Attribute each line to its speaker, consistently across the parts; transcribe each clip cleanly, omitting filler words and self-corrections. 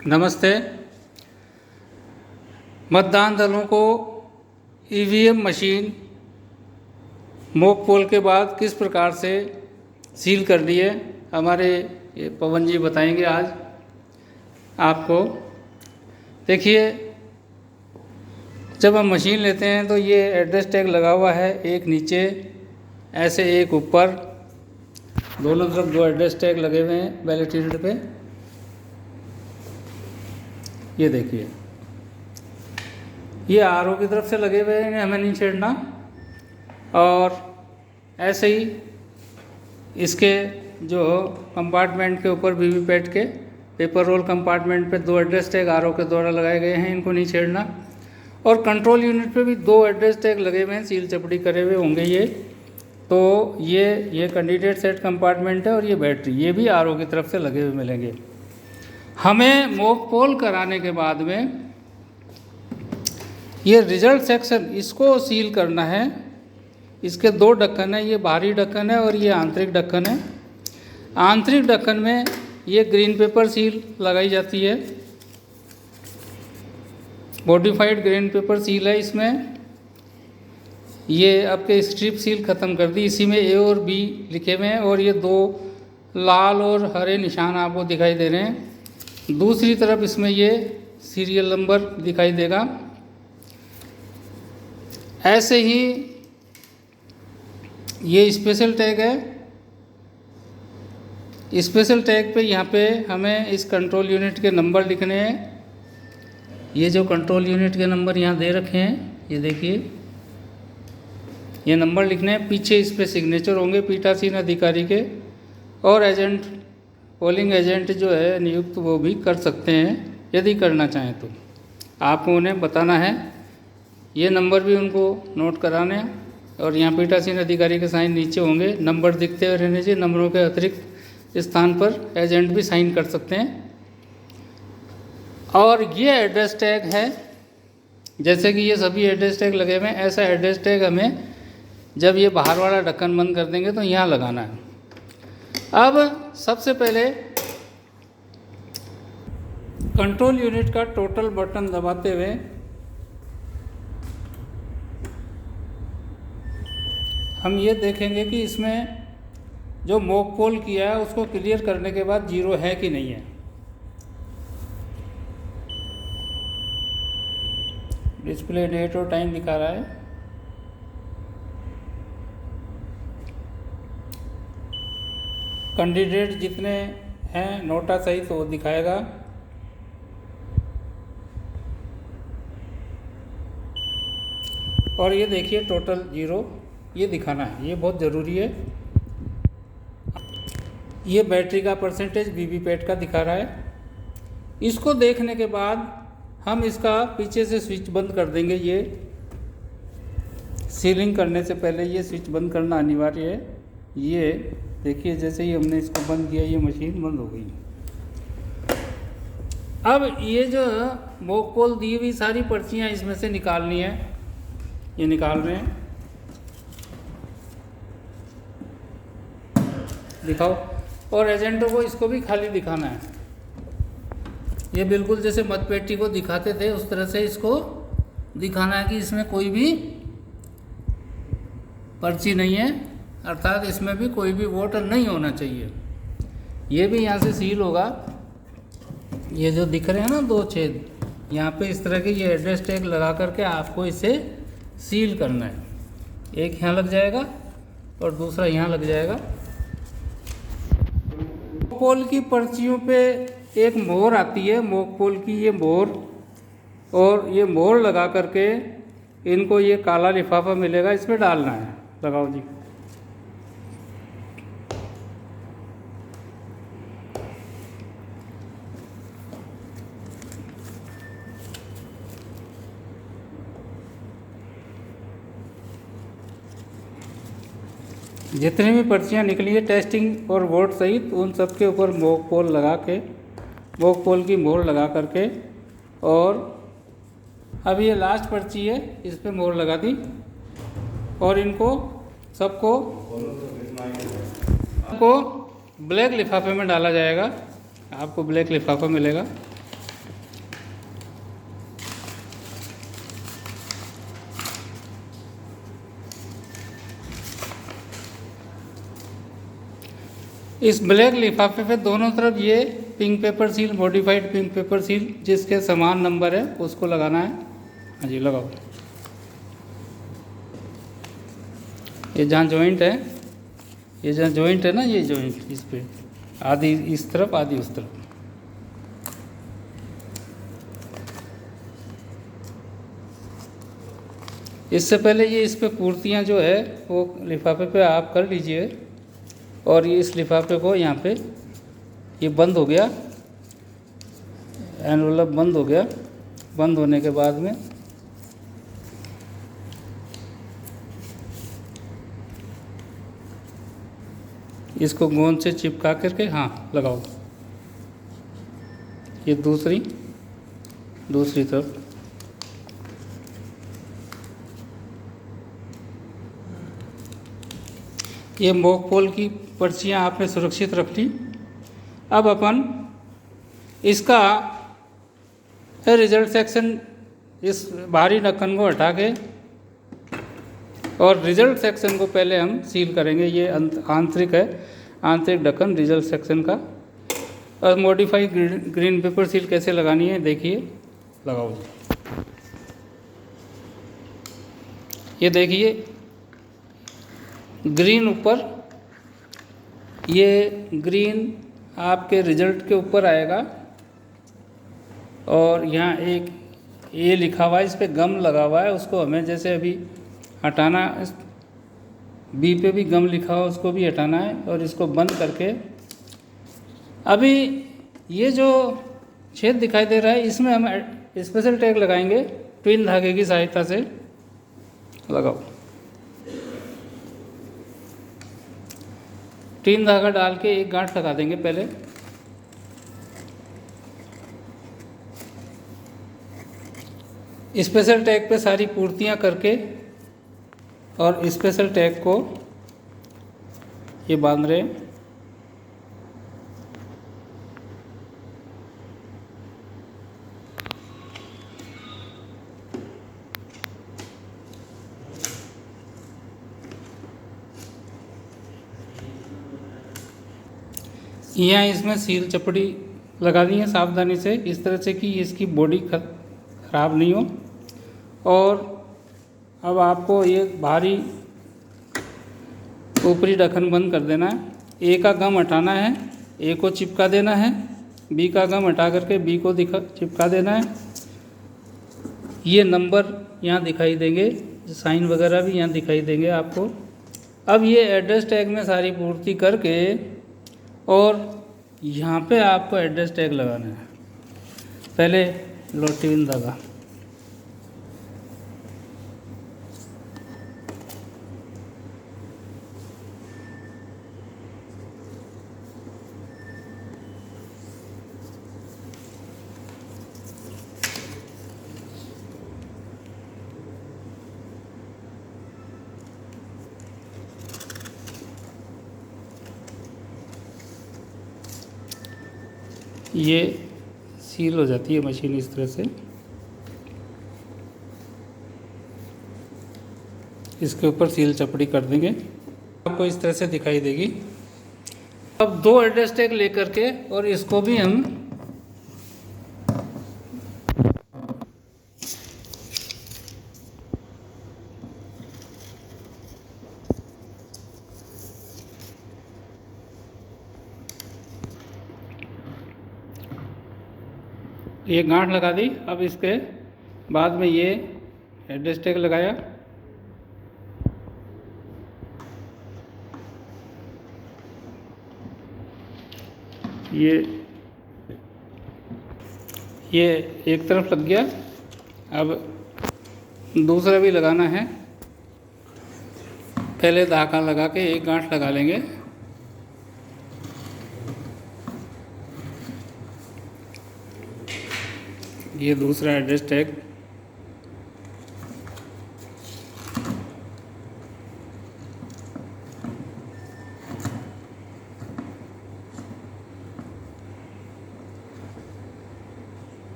Speaker 1: नमस्ते। मतदान दलों को ईवीएम मशीन मॉक पोल के बाद किस प्रकार से सील करनी है, हमारे ये पवन जी बताएंगे आज आपको। देखिए, जब हम मशीन लेते हैं तो ये एड्रेस टैग लगा हुआ है, एक नीचे ऐसे एक ऊपर, दोनों तरफ दो एड्रेस टैग लगे हुए हैं बैलेट यूनिट पे। ये देखिए, ये आरओ की तरफ से लगे हुए हैं, हमें नहीं छेड़ना। और ऐसे ही इसके जो कंपार्टमेंट के ऊपर वीवीपैट के पेपर रोल कंपार्टमेंट पे दो एड्रेस टैग आरओ के द्वारा लगाए गए हैं, इनको नहीं छेड़ना। और कंट्रोल यूनिट पे भी दो एड्रेस टैग लगे हुए हैं, सील चपड़ी करे हुए होंगे ये। तो ये कैंडिडेट सेट कंपार्टमेंट है और ये बैटरी, ये भी आरओ की तरफ से लगे हुए मिलेंगे। हमें मॉक पोल कराने के बाद में ये रिजल्ट सेक्शन, इसको सील करना है। इसके दो ढक्कन है, ये बाहरी ढक्कन है और ये आंतरिक ढक्कन है। आंतरिक ढक्कन में ये ग्रीन पेपर सील लगाई जाती है, मॉडिफाइड ग्रीन पेपर सील है इसमें। ये आपके स्ट्रिप सील ख़त्म कर दी, इसी में ए और बी लिखे हुए हैं और ये दो लाल और हरे निशान आपको दिखाई दे रहे हैं। दूसरी तरफ इसमें ये सीरियल नंबर दिखाई देगा। ऐसे ही ये स्पेशल टैग है, स्पेशल टैग पे यहाँ पे हमें इस कंट्रोल यूनिट के नंबर लिखने हैं। ये जो कंट्रोल यूनिट के नंबर यहाँ दे रखे हैं, ये देखिए, ये नंबर लिखने हैं। पीछे इस पर सिग्नेचर होंगे पीठासीन अधिकारी के, और एजेंट, पोलिंग एजेंट जो है नियुक्त, वो भी कर सकते हैं यदि करना चाहें तो। आपको उन्हें बताना है, ये नंबर भी उनको नोट कराने हैं। और यहाँ पीठासीन अधिकारी के साइन नीचे होंगे, नंबर दिखते हुए रहने चाहिए। नंबरों के अतिरिक्त स्थान पर एजेंट भी साइन कर सकते हैं। और ये एड्रेस टैग है, जैसे कि ये सभी एड्रेस टैग लगे हुए हैं, ऐसा एड्रेस टैग हमें जब ये बाहर वाला ढक्कन बंद कर देंगे तो यहाँ लगाना है। अब सबसे पहले कंट्रोल यूनिट का टोटल बटन दबाते हुए हम ये देखेंगे कि इसमें जो मॉक पोल किया है उसको क्लियर करने के बाद जीरो है कि नहीं है। डिस्प्ले डेट और टाइम दिखा रहा है। कैंडिडेट जितने हैं नोटा सही तो वो दिखाएगा। और ये देखिए टोटल जीरो ये दिखाना है, ये बहुत ज़रूरी है। ये बैटरी का परसेंटेज वीवीपैट का दिखा रहा है। इसको देखने के बाद हम इसका पीछे से स्विच बंद कर देंगे। ये सीलिंग करने से पहले ये स्विच बंद करना अनिवार्य है। ये देखिए, जैसे ही हमने इसको बंद किया ये मशीन बंद हो गई। अब ये जो मॉक पोल दी हुई सारी पर्चियाँ इसमें से निकालनी है, ये निकाल रहे हैं, दिखाओ। और एजेंटों को इसको भी खाली दिखाना है। ये बिल्कुल जैसे मतपेटी को दिखाते थे उस तरह से इसको दिखाना है कि इसमें कोई भी पर्ची नहीं है, अर्थात इसमें भी कोई भी वोट नहीं होना चाहिए। ये भी यहाँ से सील होगा। ये जो दिख रहे हैं ना दो छेद, यहाँ पे इस तरह के ये एड्रेस टैग लगा करके आपको इसे सील करना है। एक यहाँ लग जाएगा और दूसरा यहाँ लग जाएगा। पोल की पर्चियों पे एक मोहर आती है, मॉक पोल की ये मोहर, और ये मोहर लगा करके इनको ये काला लिफाफा मिलेगा, इसमें डालना है। लगाओ जी। जितनी भी पर्चियाँ निकली है टेस्टिंग और वोट सहित, उन सब के ऊपर मॉक पोल लगा के, मॉक पोल की मोहर लगा करके, और अब ये लास्ट पर्ची है इस पर मोहर लगा दी। और इनको सबको ब्लैक लिफाफे में डाला जाएगा। आपको ब्लैक लिफाफा मिलेगा, इस ब्लैक लिफाफे पे दोनों तरफ ये pink paper seal, modified pink paper seal जिसके समान नंबर है उसको लगाना है। हाँ जी, लगाओ। ये जहाँ जॉइंट है, ये जहाँ जॉइंट है ना, ये जॉइंट इस पे आधी इस तरफ आधी उस तरफ। इससे पहले ये इस पे पूर्तियाँ जो है वो लिफाफे पे आप कर लीजिए। और ये इस लिफाफे को यहाँ पे ये बंद हो गया, एनवलप बंद हो गया। बंद होने के बाद में इसको गोंद से चिपका करके हाँ लगाओ। ये दूसरी तरफ। ये मॉक पोल की पर्चियाँ आपने सुरक्षित रख ली। अब अपन इसका रिजल्ट सेक्शन, इस बाहरी ढक्कन को हटा के और रिजल्ट सेक्शन को पहले हम सील करेंगे। ये आंतरिक है, आंतरिक ढक्कन रिजल्ट सेक्शन का। और मॉडिफाई ग्रीन पेपर सील कैसे लगानी है देखिए, लगाओ। ये देखिए ग्रीन ऊपर, ये ग्रीन आपके रिजल्ट के ऊपर आएगा। और यहाँ एक ए लिखा हुआ है, इस पर गम लगा हुआ है, उसको हमें जैसे अभी हटाना। बी पे भी गम लिखा हुआ, उसको भी हटाना है। और इसको बंद करके अभी ये जो छेद दिखाई दे रहा है इसमें हम स्पेशल टैग लगाएंगे ट्विन धागे की सहायता से। लगाओ। ट्विन धागा डाल के एक गांठ लगा देंगे पहले। स्पेशल टैग पे सारी पूर्तियां करके और स्पेशल टैग को ये बांध रहे हैं। यहाँ इसमें सील चपड़ी लगानी है सावधानी से, इस तरह से कि इसकी बॉडी खराब नहीं हो। और अब आपको ये भारी ऊपरी ढक्कन बंद कर देना है। ए का गम हटाना है, ए को चिपका देना है। बी का गम हटा करके बी को चिपका देना है। ये नंबर यहाँ दिखाई देंगे, साइन वगैरह भी यहाँ दिखाई देंगे आपको। अब ये एड्रेस टैग में सारी पूर्ति करके और यहाँ पे आपको एड्रेस टैग लगाना है। पहले लो ट्विन धागा, ये सील हो जाती है मशीन इस तरह से। इसके ऊपर सील चपड़ी कर देंगे, आपको इस तरह से दिखाई देगी। अब दो एड्रेस टैग लेकर के और इसको भी हम ये गांठ लगा दी। अब इसके बाद में ये एड्रेस टैग लगाया। ये एक तरफ लग गया। अब दूसरा भी लगाना है। पहले धागा लगा के एक गांठ लगा लेंगे। ये दूसरा एड्रेस टैग,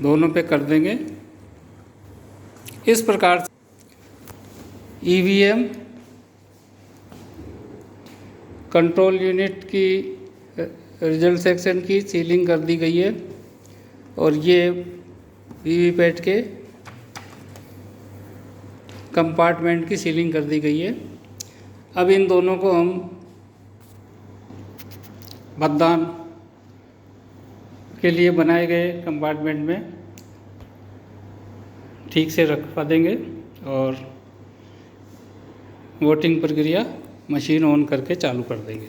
Speaker 1: दोनों पे कर देंगे इस प्रकार से। ईवीएम कंट्रोल यूनिट की रिजल्ट सेक्शन की सीलिंग कर दी गई है और ये वीवीपैट के कंपार्टमेंट की सीलिंग कर दी गई है। अब इन दोनों को हम मतदान के लिए बनाए गए कंपार्टमेंट में ठीक से रखवा देंगे और वोटिंग प्रक्रिया मशीन ऑन करके चालू कर देंगे।